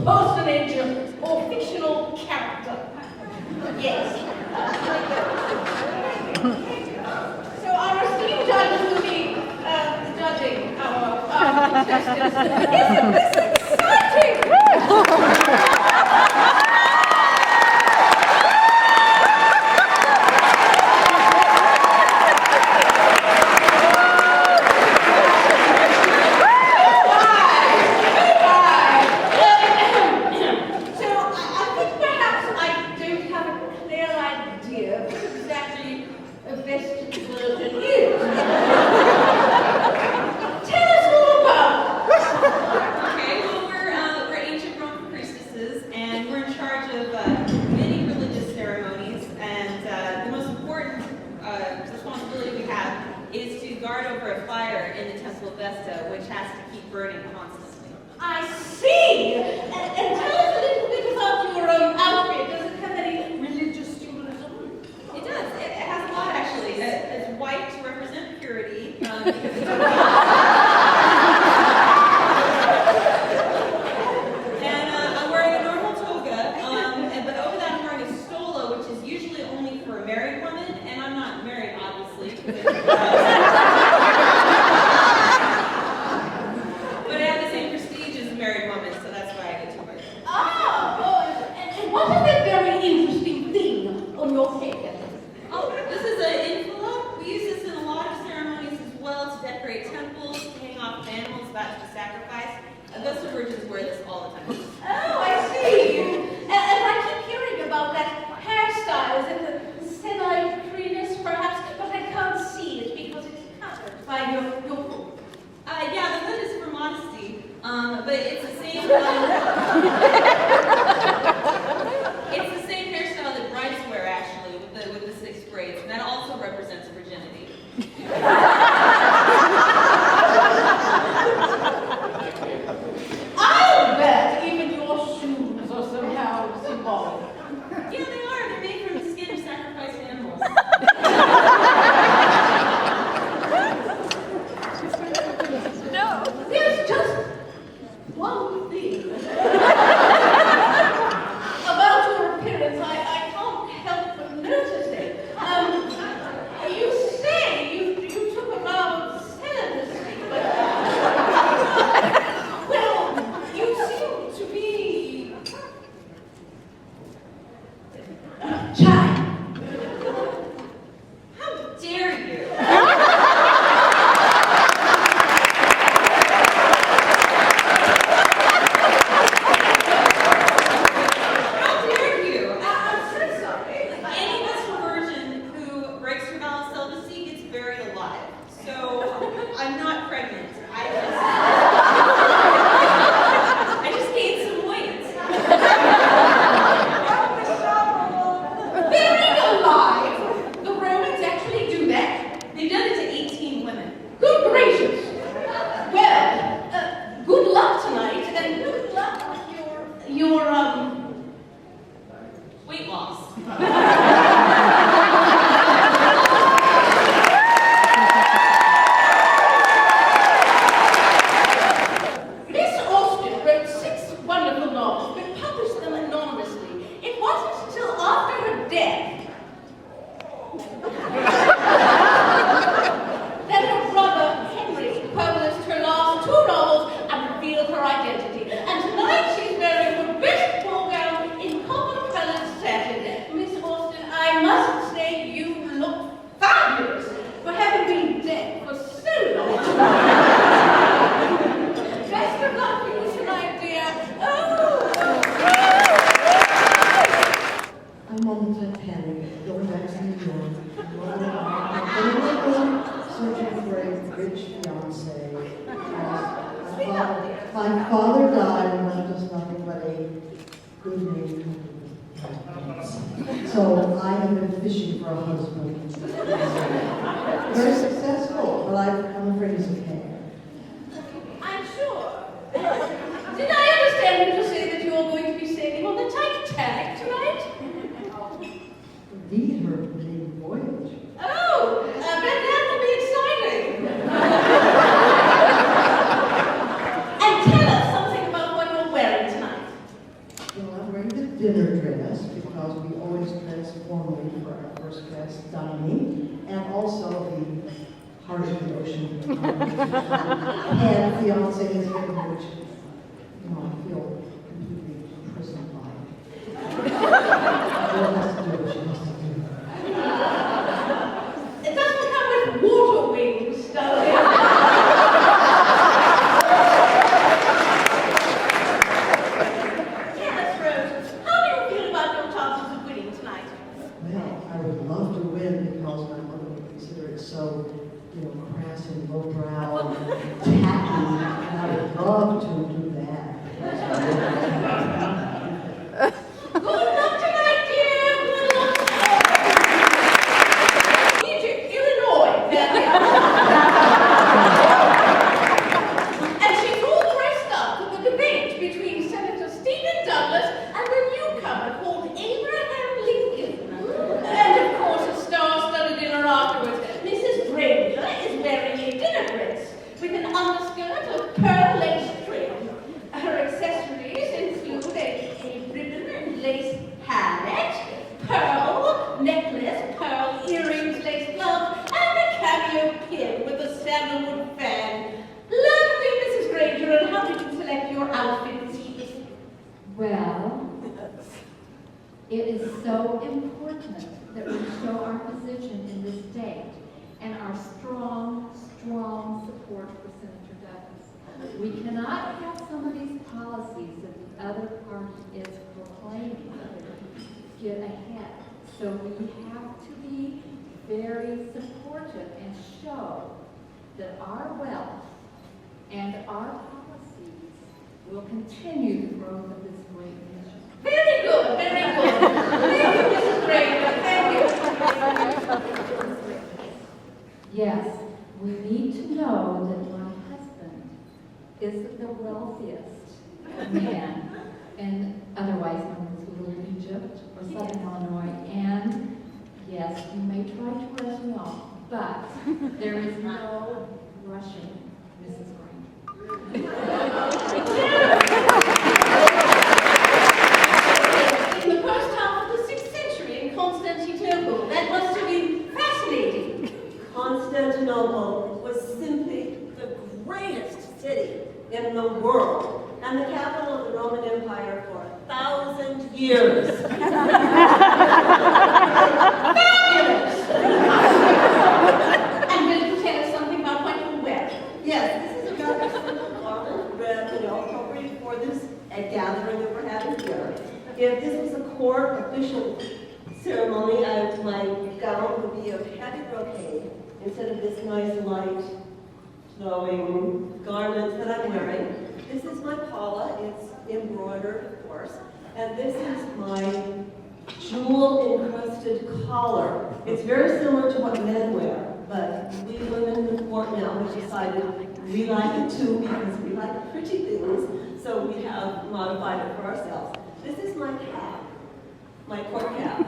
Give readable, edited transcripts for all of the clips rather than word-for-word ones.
personage or fictional character. Yes. So our esteemed judges will be judging our contestants. Isn't this exciting? is to guard over a fire in the temple of Vestal, which has to keep burning constantly. I see! And tell us a little bit about your outfit. Does it have any religious symbolism? It does. It has a lot, actually. It's white to represent purity. And I'm wearing a normal toga, but over that I'm wearing a stola, which is usually only for a married woman, and I'm not married, obviously. But I have the same prestige as a married woman, so that's why I get to wear it. And what is that very interesting thing on your head? Oh, this is an envelope. We use this in a lot of ceremonies as well to decorate temples, to hang off animals about to be sacrificed. Vestal virgins wear this all the time. Oh, I see. And I keep hearing about that hairstyles and the semi-freeness, perhaps, but I can't see it because it's covered by your hood. Yeah, the hood is for modesty, but it's the same. It's the same hairstyle that brides wear, actually, with the 6 braids, and that also represents virginity. I'll bet even your shoes are somehow symbolic. Yeah, they are. They're made from the skin of sacrificed animals. No, there's just one thing about your appearance I can't help but noticing. You say you took a vow of celibacy, but well, you seem to be shy. How dare you? How dare you? I'm so sorry. Any Vestal virgin who breaks her vow of celibacy gets buried alive. So I'm not pregnant. I just gained some weight. Buried alive? The Romans actually do that? They've done it to 18 women. Good gracious. Well, good luck tonight, and good luck with your Weight loss. Miss Austen wrote 6 wonderful novels, but published them anonymously. It wasn't until after her death that her brother Henry published her last 2 novels and revealed her identity. And tonight she's wearing her best ball gown in copper-colored satin. Miss Austen, I must say you look fabulous for having been dead for so long. Best of luck for you tonight, dear. I'm Alton Henry, going back to New York. Searching for a rich fiance. My father died and left us nothing but a good name. So I have been fishing for a husband. Very successful, but I'm afraid he's a pain. I'm sure. Did I understand you to say that you're going to be sailing on the Titanic tonight? Indeed, her maiden voyage. Oh, I bet that will be exciting. And tell us something about what you're wearing tonight. dinner dress, because we always dress formally for our first class dining, and also the heart of the ocean. And fiance is very much, I feel completely personified. What has to do what she has to do. It doesn't come with water wings, does it? Yes, Rose. How do you feel about your chances of winning tonight? Well, I would love to win because my mother would consider it so, crass and lowbrow and tacky, and I would love to do that. Good luck tonight, dear. Good luck. Egypt, Illinois. There we are. And she's all dressed up for the debate between Senator Stephen Douglas and the newcomer called Abraham Lincoln. And of course, a star-studded dinner afterwards. Mrs. Granger is wearing a dinner dress with an underskirt of pearl lace trim. Her accessories include a ribbon and lace hat, pearl necklace, pearl earrings, lace gloves, and a cameo pin with a sandalwood fan. Lovely, Mrs. Granger, and how did you select your outfit this evening? Well, it is so important that we show our position in this state and our strong support for Senator Douglas. We cannot have some of these policies that the other party is proclaiming get ahead. So we have to be very supportive and show that our wealth and our policies will continue the growth of this great nation. Very good, very good. Thank you, Mrs. Granger. Thank you. Yes, we need to know that my husband is the wealthiest man, and otherwise known as Little Egypt or Southern Illinois. And yes, you may try to rush me off, but there is no rushing Mrs. Granger. In the first half of the 6th century in Constantinople, that must have been fascinating. Constantinople was simply the greatest city in the world and the capital of the Roman Empire for 1,000 years. And will you tell us something about what you wear? Yes, this is a rather simple garment, but appropriate for this gathering that we're having here. If this was a court official ceremony, my gown would be of heavy brocade instead of this nice light flowing garment that I'm wearing. This is my pala. It's embroidered, of course, and this is my jewel-encrusted collar. It's very similar to what men wear, but we women in the court now have decided we like it too because we like pretty things, so we have modified it for ourselves. This is my cap, my court cap.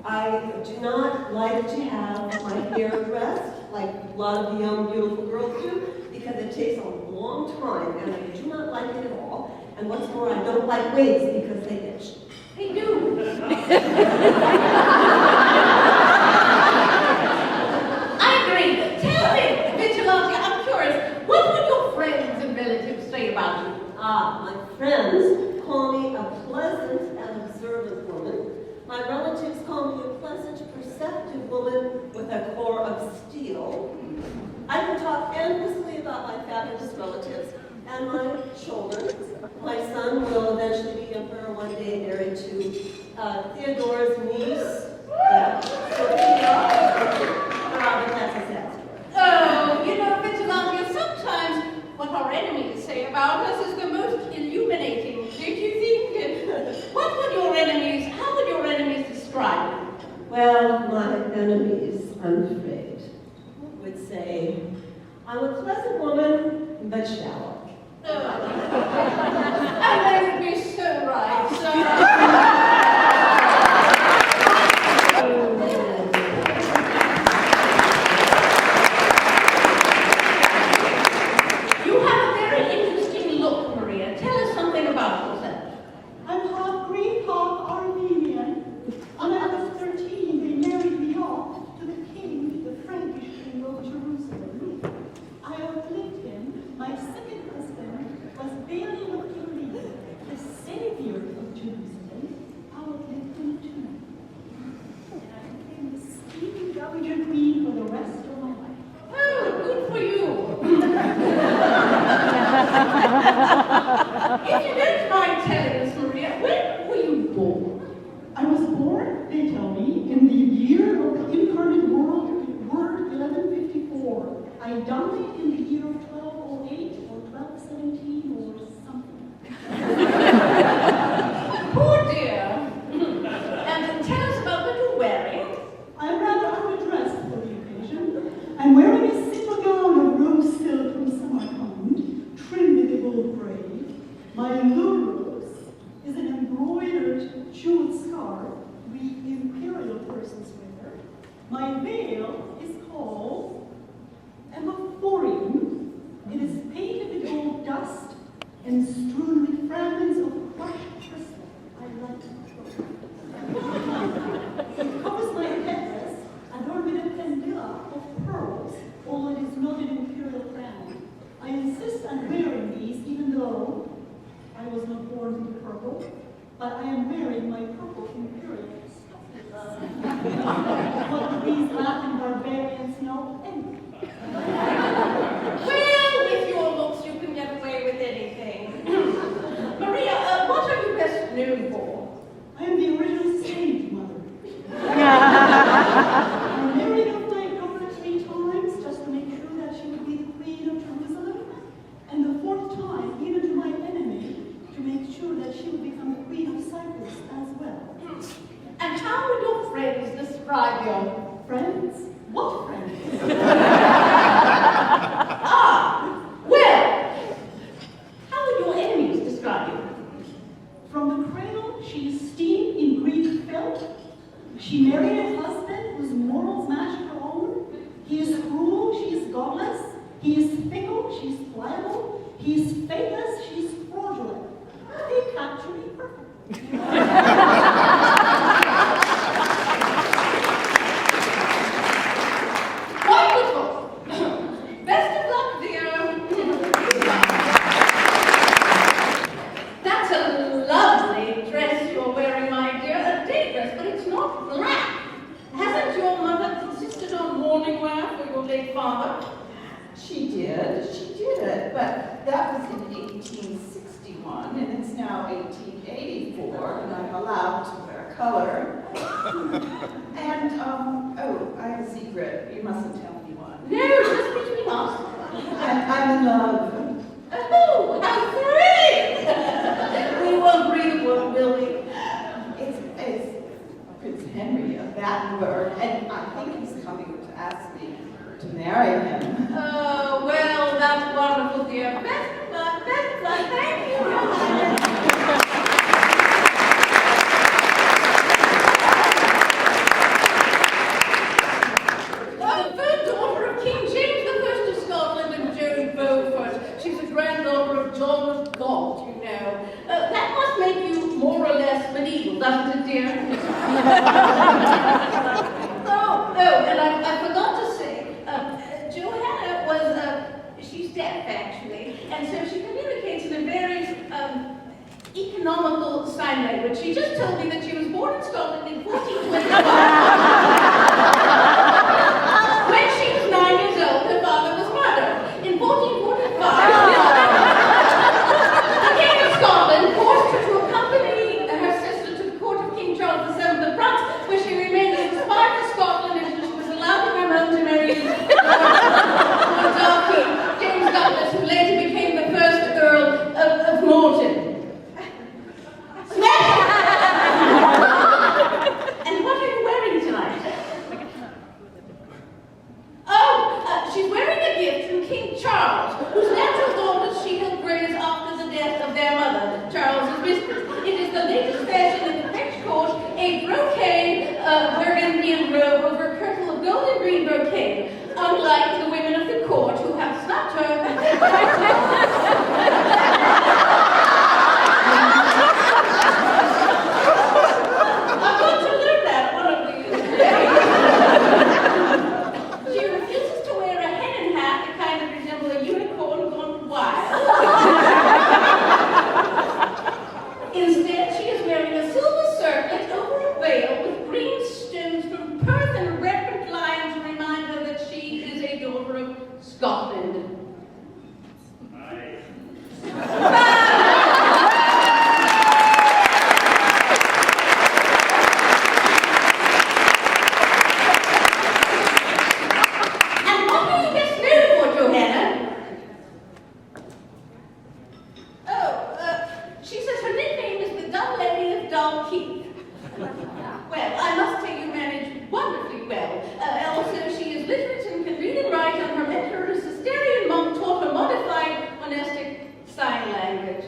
I do not like to have my hair dressed like a lot of the young, beautiful girls do because it takes a long time, and I do not like it at all. And what's more, I don't like wigs because they itch. They do. I agree. Tell me, Vigilante, I'm curious, what would your friends and relatives say about you? My friends call me a pleasant and observant woman. My relatives call me a pleasant, perceptive woman with a core of steel. I can talk endlessly about my fabulous relatives and my children. My son will eventually be Emperor one day, married to Theodore's niece, Sophia. But that's a sad story. Oh, Vigilante, sometimes what our enemies say about us is the most illuminating. Don't you think? How would your enemies describe you? Well, my enemies, I'm afraid, would say, I'm a pleasant woman, but shallow. And they would be so right, You have a very interesting look, Maria. Tell us something about yourself. I'm half green, half orange. standard jeweled scarf we imperial persons wear. My veil is called emaphorium. It is painted with gold dust and strewn with fragments of crushed crystal. I like it. It covers my headdress, adorned with a pendula of pearls, although it is not an imperial crown. I insist on wearing these, even though I was not born in purple, but I am wearing my purple imperial stuff. What do these Latin barbarians know anyway? Well, with your looks, you can get away with anything. Maria, what are you best known for? I am the original stage mother. I married off my daughter 3 times just to make sure that she would be the queen of Jerusalem, and the 4th time, even to my enemy, to make sure that she would become the queen of Cyprus as well. And how would your friends describe you? Friends? What friends? Well, how would your enemies describe you? From the cradle, she is steeped in Greek filth. She married a husband whose morals match her own. He is cruel, she is godless. He is fickle, she is pliable. He is faithless, she is fraudulent. They capture me perfectly. Wonderful! Best of luck, dear. That's a lovely dress you're wearing, my dear. A day dress, but it's not black. Hasn't your mother insisted on mourning wear for your late father? She did, but that was in 1861, and it's now 1884, and I'm allowed to wear color. And, oh, I have a secret. You mustn't tell anyone. No, just between us. I'm in love. Oh, how thrilling! We won't breathe a word, will we? It's Prince Henry of Battenberg, and I think he's coming to ask me to marry him. Oh, well, that's wonderful, dear. Best of luck. Thank you, Your Highness. The third daughter of King James I of Scotland and Joan Beaufort. She's a granddaughter of John of Gaunt, you know. That must make you more or less medieval, doesn't it, dear? Oh, and I forgot to say, Johanna was, she's deaf, actually, and so she communicates in a very economical sign language. She just told me that she was born in Scotland in 1425. When she was 9 years old, her father was murdered. In 1445, the King of Scotland forced her to accompany her sister to the court of King Charles VII of France, where she remained as a spy for Scotland until she was allowed to come home to marry Lord Darky, James Douglas, who later became the first Earl of Morton. And what are you wearing tonight? Oh, she's wearing a gift from King Charles, whose natural daughters she helped raise after the death of their mother, Charles's mistress. It is the latest fashion in the French court, a brocade Burgundian robe over a kirtle of gold and green brocade, unlike the women of the court who have snapped her. I'm going to learn that one of these days. She refuses to wear a hen hat that kind of resembles a unicorn gone wild. Instead, she is wearing a silver circlet over a veil with green stones from Perth and red lions to remind her that she is a daughter of Scotland. And what are you best known for, Johanna? Oh, she says her nickname is the Dumb Lady of Dull Keith. Well, I must say you manage wonderfully well. Also, she is literate and can read and write, and her mentor, a Cistercian monk, taught her modified monastic sign language.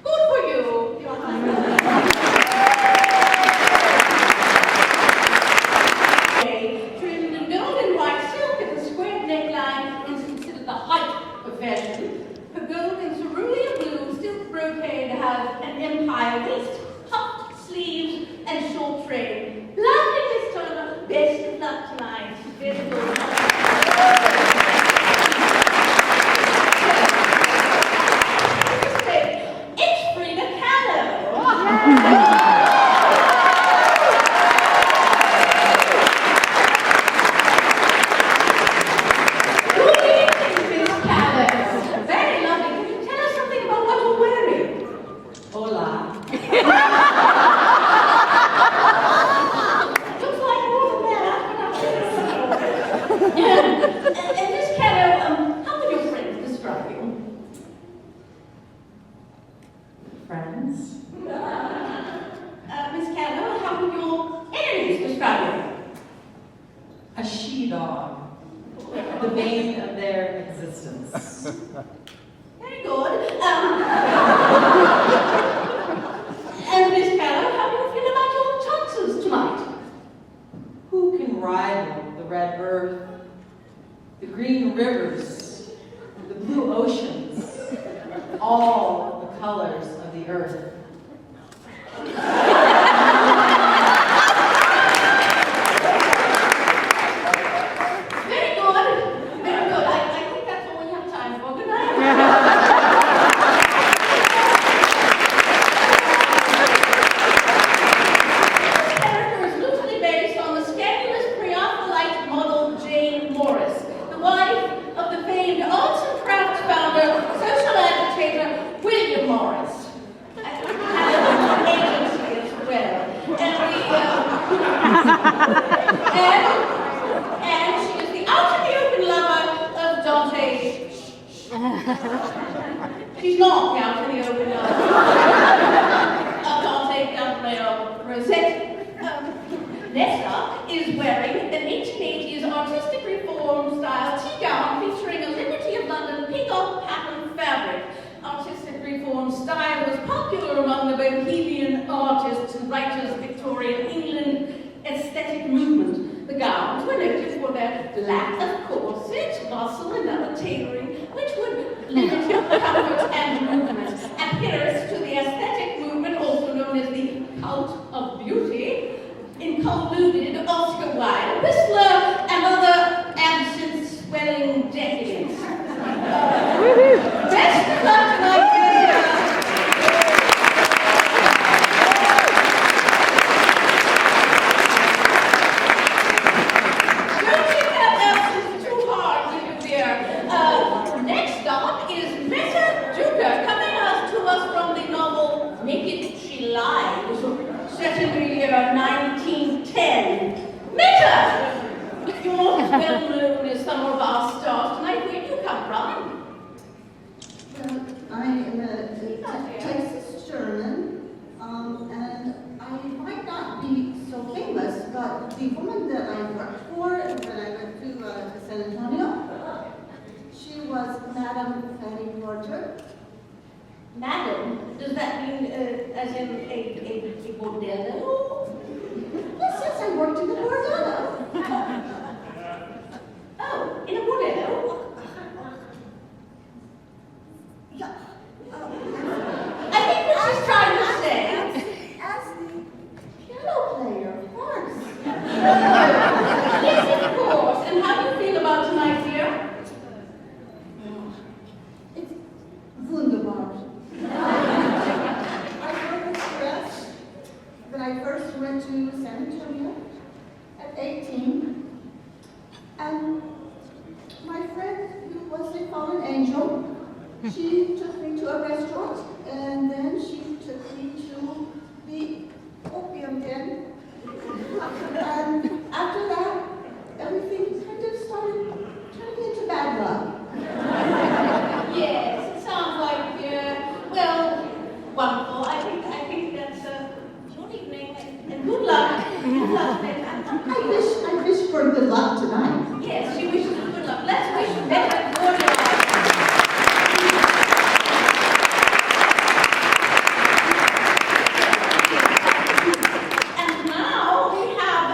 Good for you, Your Highness. Good evening, Miss Callis. Very lovely. Can you tell us something about what you're wearing? Hola. Looks like more than that. And Miss Callis, how would your friends describe you? Friends? Miss Callis, how would your enemies describe you? A she-dog. The bane of their existence. Very good. And Miss Callis, how do you feel about your chances tonight? Who can rival the red earth, the green rivers, the blue oceans, all the colors of the earth? Very good. Very good. I think that's all we have time for. Good night. This character is loosely based on the scandalous pre-Raphaelite model Jane Morris, the wife of the famed arts and crafts founder, social agitator William Morris. Had an agency as well. And she is the out in the open lover of Dante's. She's not the out in the open lover of Dante Gabriel Rossetti. Nesta is wearing an 1880s artistic reform style tea gown featuring a Liberty of London peacock pattern fabric. Artistic reform style was popular among the Bohemian artists and writers of Victorian England aesthetic movement. The gowns were noted for their lack of corset, bustle, and other tailoring, which would limit comfort and movement. Adherents to the aesthetic movement, also known as the cult of beauty, included Oscar Wilde, Whistler, and other absence-swelling decadents. Best of luck tonight, don't take that absence too hard, will you, dear? Next up is Meta Duca, coming to us from the novel Naked She Lies, set in the year 1910. Meta! You're not as well known as some of our stars tonight. Where do you come from? I am a Texas German, and I might not be so famous, but the woman that I worked for when I went to San Antonio, she was Madame Fanny Porter. Madam? Does that mean as in a bordello? Yes, I worked in the bordello. Oh, in a bordello? Yeah. I think what she's trying to say. As the piano player, of course. Yes, of course. And how do you feel about tonight, dear? It's wunderbar. I was stressed when I first went to San Antonio at 18, and my friend, who was a fallen angel, she took me to a restaurant, and then she took me to the opium den. And after that, everything kind of started turning into bad luck. Yes, it sounds like, well, wonderful. I think that's good evening and good luck. Good luck, Meta. I wish for good luck tonight. Yes, she wishes you good luck. Let's wish Meta good luck. And now we have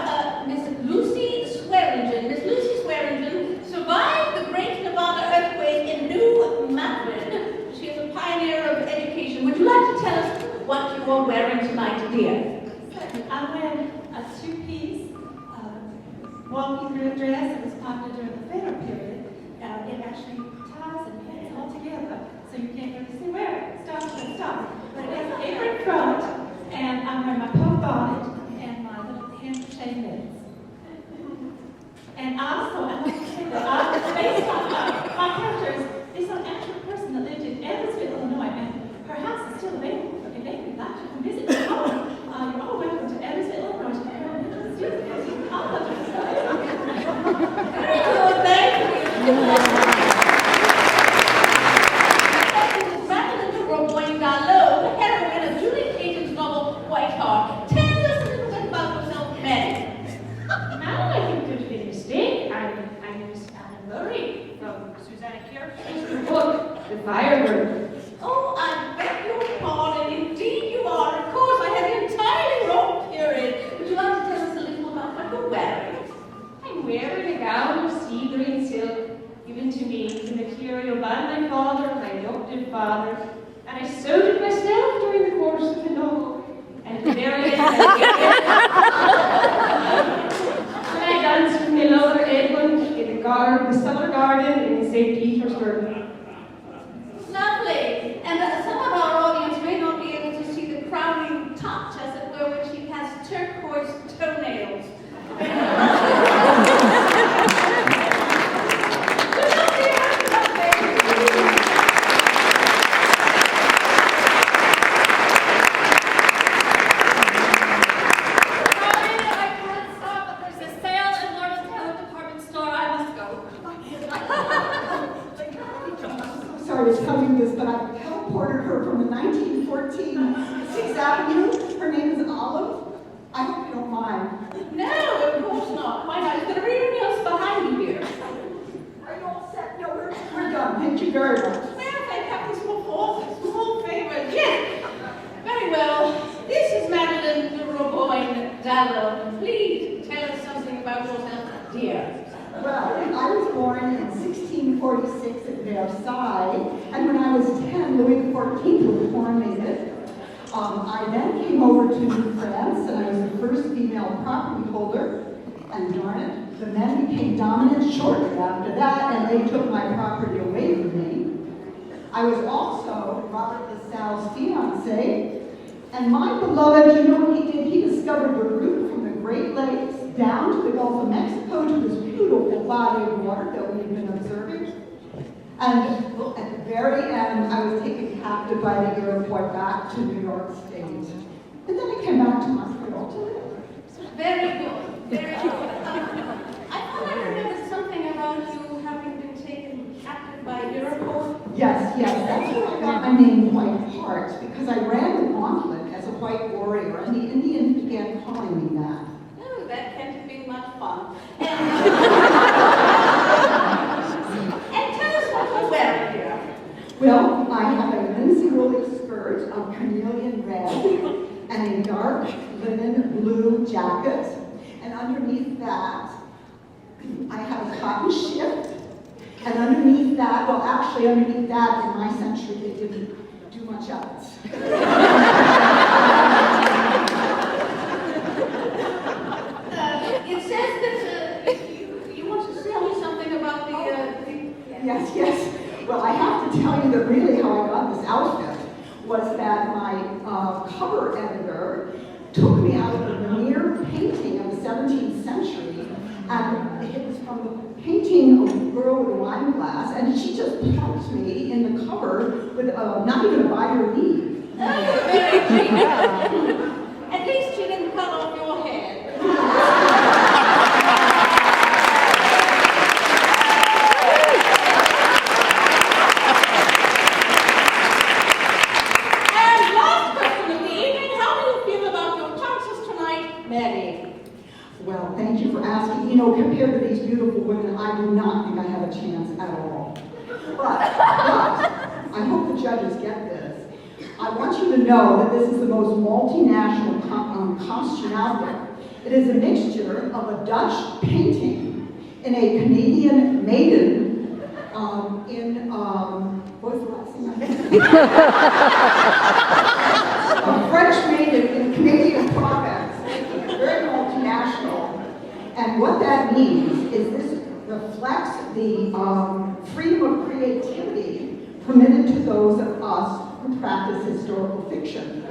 Miss Lucy Swearingen. Miss Lucy Swearingen survived the Great Nevada earthquake in New Madrid. She is a pioneer of education. Would you like to tell us what you are wearing tonight, dear? I'm wearing a two-piece walking through a dress that was popular during the Federal period. It actually ties and pins all together, so you can't really see where it stops and stops. But it has an apron front, and pedicure? Look, the Firebird. Oh, I beg your pardon. Indeed you are. Of course, I had the entirely wrong period. Would you like to tell us a little about what you're wearing? I'm wearing a gown of sea green silk given to me as a material by my father, my adopted father, and I sewed it myself during the course of the novel. And at the very end, when I danced with my lover Edmund in the summer garden in St. Petersburg. Lovely. And some of our audience may not be able to see the crowning touch, as it were, when she has turquoise toenails. Sorry to tell you this, but I teleported her from the 1914 6th Avenue. Her name is Olive. I hope you don't mind. No, of course not. Why not? Is there anything else behind you here? Are you all set? No, we're done. Thank you very much. Well, thank heaven, small favors. Yes. Very well. This is Madeline de Roboin Dallow. Please tell us something about yourself, dear. Well, I was born in 1646 at Versailles, and when I was 10, Louis XIV was coronated. I then came over to France, and I was the first female property holder, and darn it, the men became dominant shortly after that, and they took my property away from me. I was also Robert LaSalle's fiancé, and my beloved, you know what he did? He discovered the route from the Great Lakes down to the Gulf of Mexico to this beautiful body of water that we've been observing. And at the very end, I was taken captive by the airport back to New York State. And then I came back to Montreal to live. Very good. Very good. I thought I remembered something about you having been taken captive by Iroquois. Yes, that's where I got my name, White Heart, because I ran the gauntlet as a white warrior, and the Indians began calling me that. Oh, that can't have been much fun. And tell us what you're wearing here. Well, I have a Lindsay Woolly skirt of carnelian red and a dark linen blue jacket. And underneath that, I have a cotton shift. And underneath that, well, actually underneath that, in my century, they didn't do much else. It says that you want to tell me something about the Yes. Well, I have to tell you that really how I got this outfit was that my cover editor took me out of a Vermeer painting of the 17th century, and it was from the painting of a girl with a wine glass, and she just plunked me in the cover with not even a by your leave. Oh, very genius. At least you didn't cut off your head. And last question of the evening, how do you feel about your chances tonight, Mary? Well, thank you for asking. You know, compared to these beautiful women, I do not think I have a chance at all. But I hope the judges get this. I want you to know that this is the most multinational costume out there. It is a mixture of a Dutch painting in a Canadian maiden what was the last thing I said? A French maiden in Canadian province, making it very multinational. And what that means is this reflects the freedom of creativity permitted to those of us who practice historical fiction.